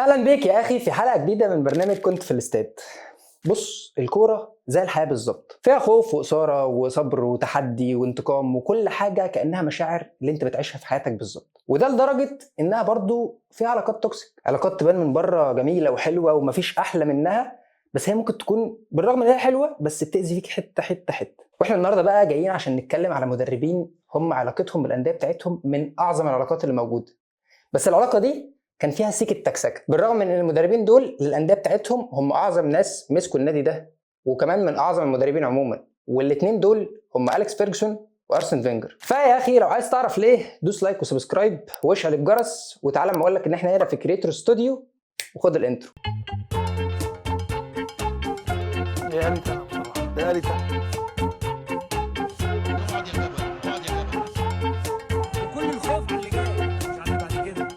اهلا بيك يا اخي في حلقه جديده من برنامج كنت في الاستاد. بص، الكوره زي الحياه بالظبط، فيها خوف واثاره وصبر وتحدي وانتقام وكل حاجه كانها مشاعر اللي انت بتعيشها في حياتك بالظبط. وده لدرجه انها برضو فيها علاقات توكسيك، علاقات تبان من بره جميله وحلوه ومفيش احلى منها، بس هي ممكن تكون بالرغم ان هي حلوه بس بتاذي فيك حته حته حته. واحنا النهارده بقى جايين عشان نتكلم على مدربين هم علاقتهم بالانديه بتاعتهم من اعظم العلاقات اللي موجوده، بس العلاقه دي كان فيها سيكه تكسكه، بالرغم من ان المدربين دول الانديه بتاعتهم هم اعظم ناس مسكوا النادي ده، وكمان من اعظم المدربين عموما، والاثنين دول هم اليكس فيرجسون وارسن فينجر. فيا اخي لو عايز تعرف ليه، دوس لايك وسبسكرايب واشعل الجرس، وتعالى اما اقول لك ان احنا هنا في كريتور ستوديو، وخد الانترو. يا ريت انا بصراحه يا ريت انا. اقعد يا جبل اقعد يا جبل. وكل الخوف على اللي جاي مش على اللي بعد كده.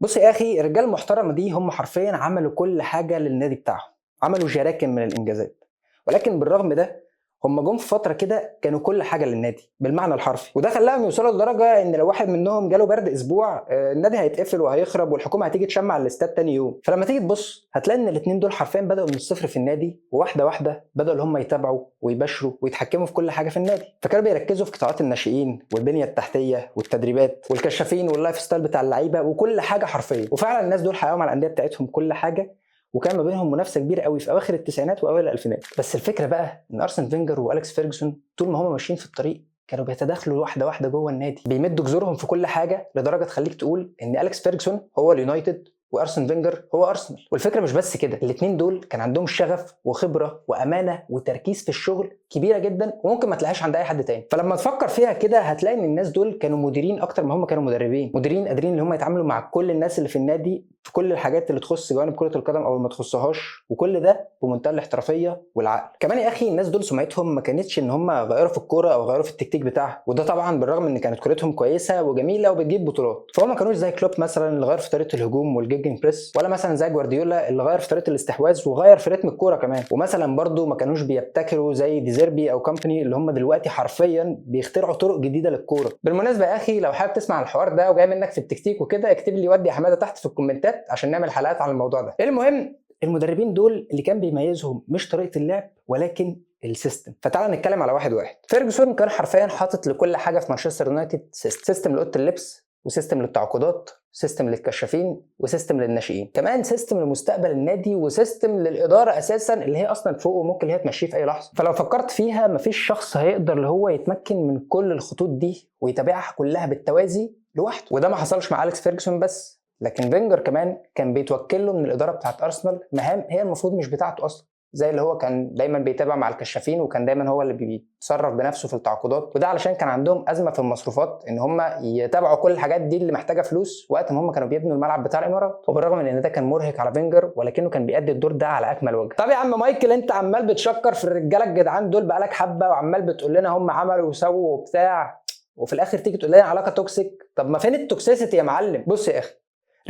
بص يا اخي، الرجال المحترمه دي هم حرفيا عملوا كل حاجه للنادي بتاعهم، عملوا جراكن من الانجازات، ولكن بالرغم ده هم جم في فتره كده كانوا كل حاجه للنادي بالمعنى الحرفي، وده خلاهم يوصلوا لدرجه ان لو واحد منهم جاله برد اسبوع النادي هيتقفل وهيخرب والحكومه هتيجي تشمع الاستاد تاني يوم. فلما تيجي تبص هتلاقي ان الاثنين دول حرفيا بداوا من الصفر في النادي، وواحده واحده بداوا اللي هم يتابعوا ويباشروا ويتحكموا في كل حاجه في النادي. فكانوا بيركزوا في قطاعات الناشئين والبنيه التحتيه والتدريبات والكشافين واللايف ستايل بتاع اللعيبه وكل حاجه حرفيا. وفعلا الناس دول حققوا مع الانديه بتاعتهم كل حاجه، وكان ما بينهم منافسه كبيره قوي في اواخر التسعينات واوائل الالفينات. بس الفكره بقى ان ارسن فينجر واليكس فيرجسون طول ما هم ماشيين في الطريق كانوا بيتداخلوا واحده واحده جوه النادي، بيمدوا جذورهم في كل حاجه لدرجه تخليك تقول ان اليكس فيرجسون هو اليونايتد وارسن فينجر هو ارسنال. والفكره مش بس كده، الاثنين دول كان عندهم شغف وخبره وامانه وتركيز في الشغل كبيره جدا، وممكن ما تلاقيهاش عند اي حد تاني. فلما تفكر فيها كده هتلاقي ان الناس دول كانوا مديرين اكتر ما هم كانوا مدربين، مديرين قادرين ان هم يتعاملوا مع كل الناس اللي في النادي في كل الحاجات اللي تخص جوانب كره القدم او اللي ما تخصهاش، وكل ده بمنتهى الاحترافيه والعقل. كمان يا اخي الناس دول سمعتهم ما كانتش ان هم غيروا في الكوره او غيروا في التكتيك بتاعها، وده طبعا بالرغم ان كانت كورتهم كويسه وجميله وبتجيب بطولات. فهم ما كانوش زي كلوب مثلا اللي غير في طريقه الهجوم والجيجن بريس، ولا مثلا زي جوارديولا اللي غير في طريقه الاستحواذ وغير في رتم الكوره كمان، ومثلا برضو ما كانوش بيبتكروا زي ديزيربي او كومباني اللي هم دلوقتي حرفيا بيخترعوا طرق جديده للكوره. بالمناسبه يا اخي لو حابب تسمع الحوار ده وجاي منك في التكتيك وكده، اكتب لي ودي يا حماده تحت في الكومنتات عشان نعمل حلقات عن الموضوع ده. المهم، المدربين دول اللي كان بيميزهم مش طريقه اللعب ولكن السيستم. فتعال نتكلم على واحد واحد. فيرجسون كان حرفيا حاطط لكل حاجه في مانشستر يونايتد سيستم لاوضه اللبس، وسيستم للتعاقدات، سيستم للكشافين، وسيستم للناشئين، كمان سيستم لمستقبل النادي، وسيستم للاداره اساسا اللي هي اصلا فوق وممكن هي تمشيه في اي لحظه. فلو فكرت فيها مفيش شخص هيقدر اللي هو يتمكن من كل الخطوط دي ويتابعها كلها بالتوازي لوحده. وده ما حصلش مع اليكس فيرجسون بس، لكن فينجر كمان كان بيتوكل له من الاداره بتاعت ارسنال مهام هي المفروض مش بتاعته اصلا، زي اللي هو كان دايما بيتابع مع الكشافين، وكان دايما هو اللي بيتصرف بنفسه في التعاقدات، وده علشان كان عندهم ازمه في المصروفات ان هم يتابعوا كل الحاجات دي اللي محتاجه فلوس وقت ما هم كانوا بيبنوا الملعب بتاع الامارات. وبالرغم من ان ده كان مرهق على فينجر، ولكنه كان بيأدي الدور ده على اكمل وجه. طب يا عم مايكل، انت عمال بتشكر في الرجاله الجدعان دول بقالك حبه، وعمال بتقول لنا هم عملوا وسووا وبتاع، وفي الاخر تيجي تقول لنا علاقه توكسيك. طب ما فين التوكسيسيتي يا معلم؟ بص يا اخي،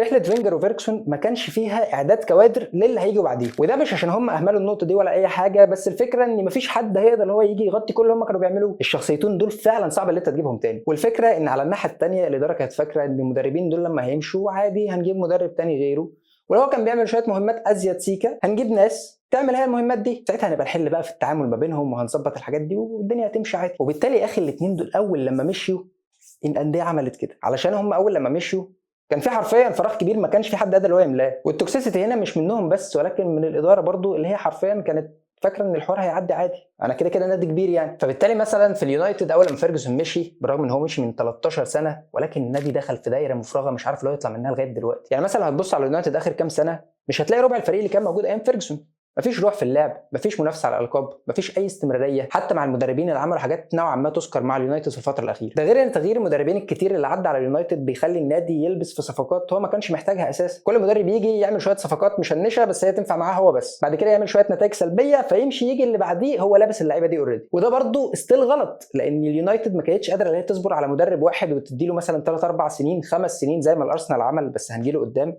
رحله فينجر وفيرجسون ما كانش فيها اعداد كوادر للي هيجوا بعديه، وده مش عشان هم اهملوا النقطه دي ولا اي حاجه، بس الفكره ان مفيش حد هيقدر ان هو يجي يغطي كل اللي هم كانوا بيعملوه. الشخصيتين دول فعلا صعب ان انت تجيبهم تاني. والفكره ان على الناحيه الثانيه الاداره كانت فاكره ان المدربين دول لما هيمشوا عادي هنجيب مدرب تاني غيره، ولو هو كان بيعمل شويه مهمات ازيد سيكا هنجيب ناس تعمل هي المهمات دي، ساعتها هنبقى نحل بقى في التعامل ما بينهم وهنظبط الحاجات دي والدنيا هتمشي عادي. وبالتالي يا اخي الاثنين دول اول لما مشيوا الانديه عملت كده، علشان هم اول لما مشيوا كان في حرفيا فراغ كبير ما كانش في حد قادر هو يملاه. والتوكسيسيتي هنا مش منهم بس ولكن من الاداره برضو، اللي هي حرفيا كانت فاكره ان الحوار هيعدي عادي، انا كده كده نادي كبير يعني. فبالتالي مثلا في اليونايتد اول ما فيرجسون مشي، بالرغم ان هو مشي من 13 سنه، ولكن النادي دخل في دايره مفرغه مش عارف لو يطلع منها لغايه دلوقتي. يعني مثلا هتبص على اليونايتد اخر كام سنه مش هتلاقي ربع الفريق اللي كان موجود ايام فيرجسون. مفيش روح في اللعب، مفيش منافسه على الالقاب، مفيش اي استمراريه حتى مع المدربين اللي عملوا حاجات نوعا ما تذكر مع اليونايتد في الفتره الاخيره. ده غير ان تغيير المدربين الكتير اللي عدى على اليونايتد بيخلي النادي يلبس في صفقات هو ما كانش محتاجها اساسا. كل مدرب يجي يعمل شويه صفقات مشنشه بس هي تنفع معاه هو بس، بعد كده يعمل شويه نتائج سلبيه فيمشي يجي اللي بعديه هو لابس اللعيبه دي اوريدي. وده برده ستيل غلط، لان اليونايتد ما كانتش قادره ان هي تصبر على مدرب واحد وتديله مثلا 3 4 سنين 5 سنين زي ما الارسنال عمل، بس هنجيله قدام.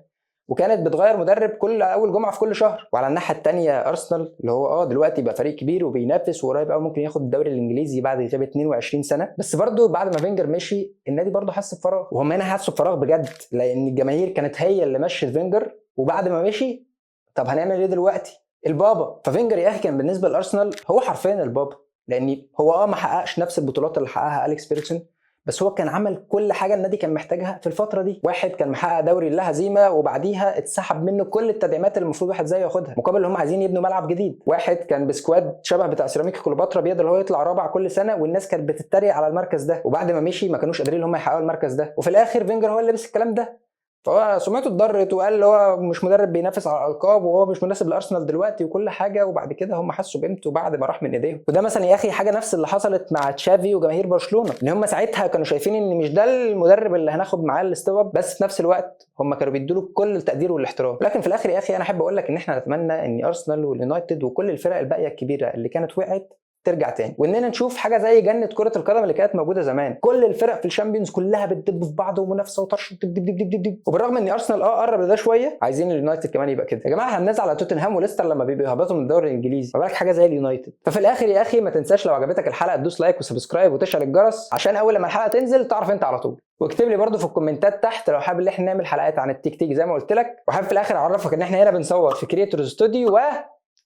وكانت بتغير مدرب كل اول جمعه في كل شهر. وعلى الناحيه الثانيه ارسنال اللي هو دلوقتي بقى فريق كبير وبينافس وقريب قوي ممكن ياخد الدوري الانجليزي بعد غياب 22 سنه، بس برضه بعد ما فينجر مشي النادي برضه حس بفراغ، وهم هنا حسوا بفراغ بجد لان الجماهير كانت هي اللي مشت فينجر، وبعد ما مشي طب هنعمل ايه دلوقتي؟ البابا. ففينجر يا اخي كان بالنسبه لارسنال هو حرفيا البابا، لان هو ما حققش نفس البطولات اللي حققها اليكس فيرجسون، بس هو كان عمل كل حاجه النادي كان محتاجها في الفتره دي. واحد كان محقق دوري لا هزيمه وبعديها اتسحب منه كل التدعيمات اللي المفروض واحد زيه ياخدها، مقابل ان هم عايزين يبنوا ملعب جديد. واحد كان بسكواد شبه بتاع سيراميكا كليوباترا بيقدر هو يطلع رابع كل سنه، والناس كانت بتتريق على المركز ده، وبعد ما مشي ما كانوش قادرين ان هم يحققوا المركز ده، وفي الاخر فينجر هو اللي لبس الكلام ده. فهو سمعته اتضرت وقال هو مش مدرب بينافس على الالقاب وهو مش مناسب لارسنال دلوقتي وكل حاجه، وبعد كده هم حسوا بقيمته بعد ما راح من ايديهم. وده مثلا يا اخي حاجه نفس اللي حصلت مع تشافي وجماهير برشلونه، ان هم ساعتها كانوا شايفين ان مش ده المدرب اللي هناخد معاه الاستيب اب، بس في نفس الوقت هم كانوا بيدوا له كل التقدير والاحترام. لكن في الاخر يا اخي انا احب اقول لك ان احنا نتمنى ان ارسنال واليونايتد وكل الفرق الباقيه الكبيره اللي كانت وقعت ترجع تاني، واننا نشوف حاجه زي جنه كره القدم اللي كانت موجوده زمان، كل الفرق في الشامبيونز كلها بتدب في بعض ومنافسه وطرش دب دب دب دب دب. وبالرغم ان ارسنال قرب لده شويه، عايزين اليونايتد كمان يبقى كده. يا جماعه هننزل على توتنهام وليستر لما بيهبطوا من الدوري الانجليزي، ما بالك حاجه زي اليونايتد. ففي الاخر يا اخي ما تنساش لو عجبتك الحلقه تدوس لايك وسبسكرايب وتشعل الجرس عشان اول لما الحلقه تنزل تعرف انت على طول. واكتب لي برده في الكومنتات تحت لو حابب ان احنا نعمل حلقات عن التكتيك زي ما قلت لك، وحابب في الاخر اعرفك ان احنا هنا بنصور في كريتورز استوديو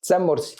وسام مرسي.